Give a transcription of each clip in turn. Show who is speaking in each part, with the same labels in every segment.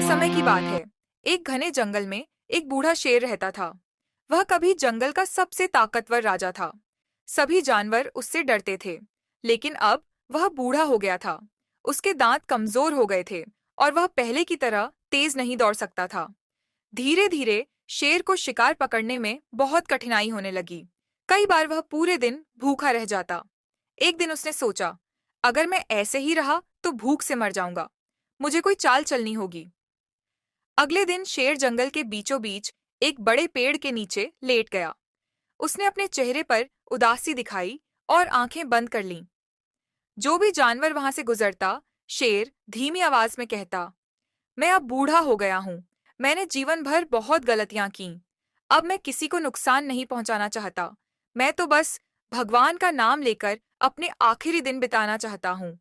Speaker 1: समय की बात है। एक घने जंगल में एक बूढ़ा शेर रहता था। वह कभी जंगल का सबसे ताकतवर राजा था। सभी जानवर उससे डरते थे, लेकिन अब वह बूढ़ा हो गया था। उसके दांत कमजोर हो गए थे और वह पहले की तरह तेज नहीं दौड़ सकता था। धीरे धीरे शेर को शिकार पकड़ने में बहुत कठिनाई होने लगी। कई बार वह पूरे दिन भूखा रह जाता। एक दिन उसने सोचा, अगर मैं ऐसे ही रहा तो भूख से मर जाऊंगा। मुझे कोई चाल चलनी होगी। अगले दिन शेर जंगल के बीचों बीच एक बड़े पेड़ के नीचे लेट गया। उसने अपने चेहरे पर उदासी दिखाई और आंखें बंद कर लीं। जो भी जानवर वहां से गुजरता, शेर धीमी आवाज में कहता, मैं अब बूढ़ा हो गया हूँ। मैंने जीवन भर बहुत गलतियां की। अब मैं किसी को नुकसान नहीं पहुंचाना चाहता। मैं तो बस भगवान का नाम लेकर अपने आखिरी दिन बिताना चाहता हूँ।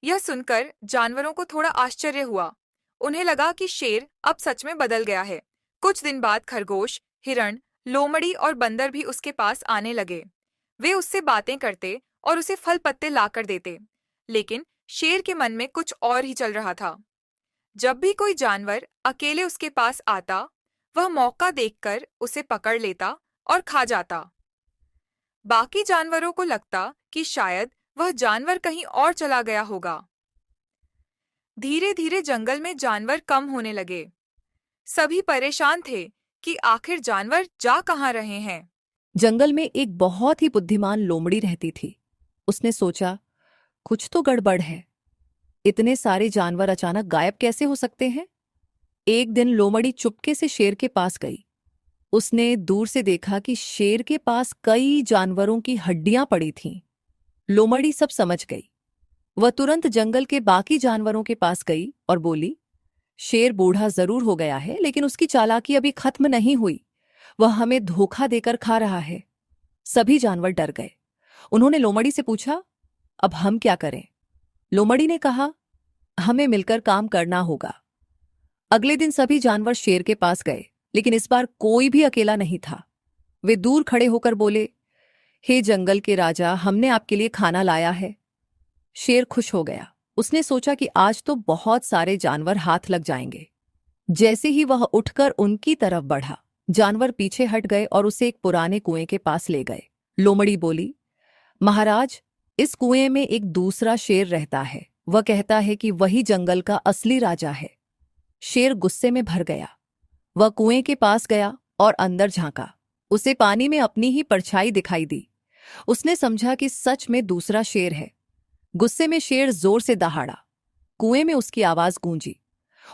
Speaker 1: यह सुनकर जानवरों को थोड़ा आश्चर्य हुआ। उन्हें लगा कि शेर अब सच में बदल गया है। कुछ दिन बाद खरगोश, हिरण, लोमड़ी और बंदर भी उसके पास आने लगे। वे उससे बातें करते और उसे फल पत्ते लाकर देते। लेकिन शेर के मन में कुछ और ही चल रहा था। जब भी कोई जानवर अकेले उसके पास आता, वह मौका देखकर उसे पकड़ लेता और खा जाता। बाकी जानवरों को लगता कि शायद वह जानवर कहीं और चला गया होगा। धीरे धीरे जंगल में जानवर कम होने लगे। सभी परेशान थे कि आखिर जानवर जा कहाँ रहे हैं।
Speaker 2: जंगल में एक बहुत ही बुद्धिमान लोमड़ी रहती थी। उसने सोचा, कुछ तो गड़बड़ है। इतने सारे जानवर अचानक गायब कैसे हो सकते हैं? एक दिन लोमड़ी चुपके से शेर के पास गई। उसने दूर से देखा कि शेर के पास कई जानवरों की हड्डियां पड़ी थीं। लोमड़ी सब समझ गई। वह तुरंत जंगल के बाकी जानवरों के पास गई और बोली, शेर बूढ़ा जरूर हो गया है, लेकिन उसकी चालाकी अभी खत्म नहीं हुई। वह हमें धोखा देकर खा रहा है। सभी जानवर डर गए। उन्होंने लोमड़ी से पूछा, अब हम क्या करें? लोमड़ी ने कहा, हमें मिलकर काम करना होगा। अगले दिन सभी जानवर शेर के पास गए, लेकिन इस बार कोई भी अकेला नहीं था। वे दूर खड़े होकर बोले, हे जंगल के राजा, हमने आपके लिए खाना लाया है। शेर खुश हो गया। उसने सोचा कि आज तो बहुत सारे जानवर हाथ लग जाएंगे। जैसे ही वह उठकर उनकी तरफ बढ़ा, जानवर पीछे हट गए और उसे एक पुराने कुएं के पास ले गए। लोमड़ी बोली, महाराज, इस कुएं में एक दूसरा शेर रहता है। वह कहता है कि वही जंगल का असली राजा है। शेर गुस्से में भर गया। वह कुएं के पास गया और अंदर झांका। उसे पानी में अपनी ही परछाई दिखाई दी। उसने समझा कि सच में दूसरा शेर है। गुस्से में शेर जोर से दहाड़ा। कुएं में उसकी आवाज गूंजी।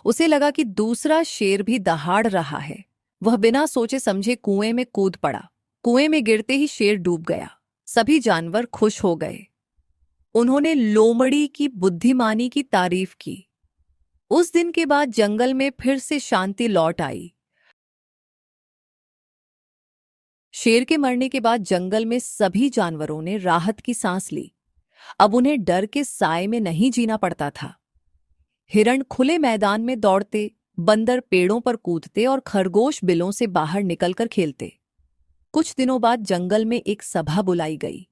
Speaker 2: उसे लगा कि दूसरा शेर भी दहाड़ रहा है। वह बिना सोचे समझे कुएं में कूद पड़ा। कुएं में गिरते ही शेर डूब गया। सभी जानवर खुश हो गए। उन्होंने लोमड़ी की बुद्धिमानी की तारीफ की। उस दिन के बाद जंगल में फिर से शांति लौट आई। शेर के मरने के बाद जंगल में सभी जानवरों ने राहत की सांस ली। अब उन्हें डर के साए में नहीं जीना पड़ता था। हिरण खुले मैदान में दौड़ते, बंदर पेड़ों पर कूदते और खरगोश बिलों से बाहर निकलकर खेलते। कुछ दिनों बाद जंगल में एक सभा बुलाई गई।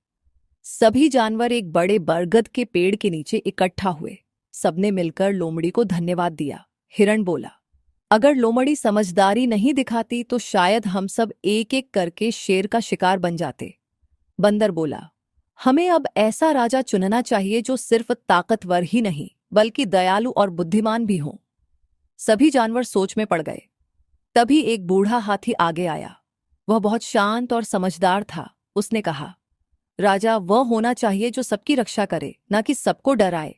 Speaker 2: सभी जानवर एक बड़े बरगद के पेड़ के नीचे इकट्ठा हुए। सबने मिलकर लोमड़ी को धन्यवाद दिया। हिरण बोला, अगर लोमड़ी समझदारी नहीं दिखाती तो शायद हम सब एक एक करके शेर का शिकार बन जाते। बंदर बोला, हमें अब ऐसा राजा चुनना चाहिए जो सिर्फ ताकतवर ही नहीं बल्कि दयालु और बुद्धिमान भी हो। सभी जानवर सोच में पड़ गए। तभी एक बूढ़ा हाथी आगे आया। वह बहुत शांत और समझदार था। उसने कहा, राजा वह होना चाहिए जो सबकी रक्षा करे, न कि सबको डराए।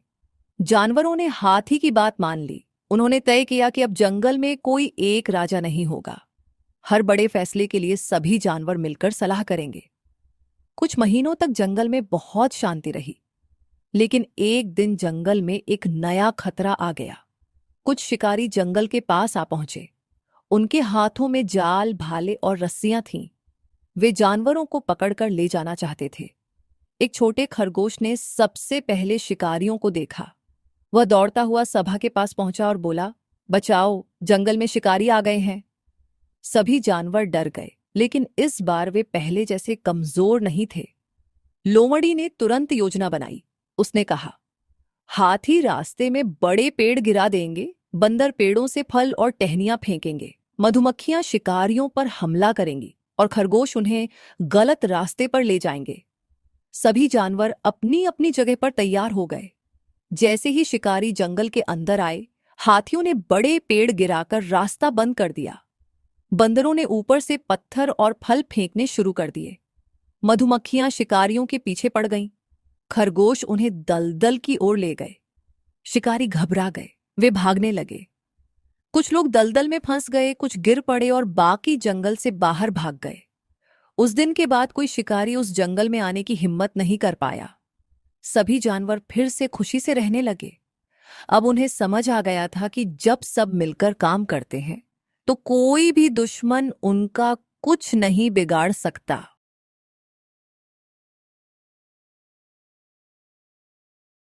Speaker 2: जानवरों ने हाथी की बात मान ली। उन्होंने तय किया कि अब जंगल में कोई एक राजा नहीं होगा। हर बड़े फैसले के लिए सभी जानवर मिलकर सलाह करेंगे। कुछ महीनों तक जंगल में बहुत शांति रही। लेकिन एक दिन जंगल में एक नया खतरा आ गया। कुछ शिकारी जंगल के पास आ पहुंचे। उनके हाथों में जाल, भाले और रस्सियां थीं। वे जानवरों को पकड़कर ले जाना चाहते थे। एक छोटे खरगोश ने सबसे पहले शिकारियों को देखा। वह दौड़ता हुआ सभा के पास पहुंचा और बोला, बचाओ, जंगल में शिकारी आ गए हैं। सभी जानवर डर गए, लेकिन इस बार वे पहले जैसे कमजोर नहीं थे। लोमड़ी ने तुरंत योजना बनाई। उसने कहा, हाथी रास्ते में बड़े पेड़ गिरा देंगे बंदर पेड़ों से फल और टहनियां फेंकेंगे, मधुमक्खियां शिकारियों पर हमला करेंगी और खरगोश उन्हें गलत रास्ते पर ले जाएंगे। सभी जानवर अपनी अपनी जगह पर तैयार हो गए। जैसे ही शिकारी जंगल के अंदर आए, हाथियों ने बड़े पेड़ गिराकर रास्ता बंद कर दिया। बंदरों ने ऊपर से पत्थर और फल फेंकने शुरू कर दिए। मधुमक्खियां शिकारियों के पीछे पड़ गईं। खरगोश उन्हें दलदल की ओर ले गए। शिकारी घबरा गए, वे भागने लगे। कुछ लोग दलदल में फंस गए, कुछ गिर पड़े और बाकी जंगल से बाहर भाग गए। उस दिन के बाद कोई शिकारी उस जंगल में आने की हिम्मत नहीं कर पाया। सभी जानवर फिर से खुशी से रहने लगे। अब उन्हें समझ आ गया था कि जब सब मिलकर काम करते हैं तो कोई भी दुश्मन उनका कुछ नहीं बिगाड़ सकता।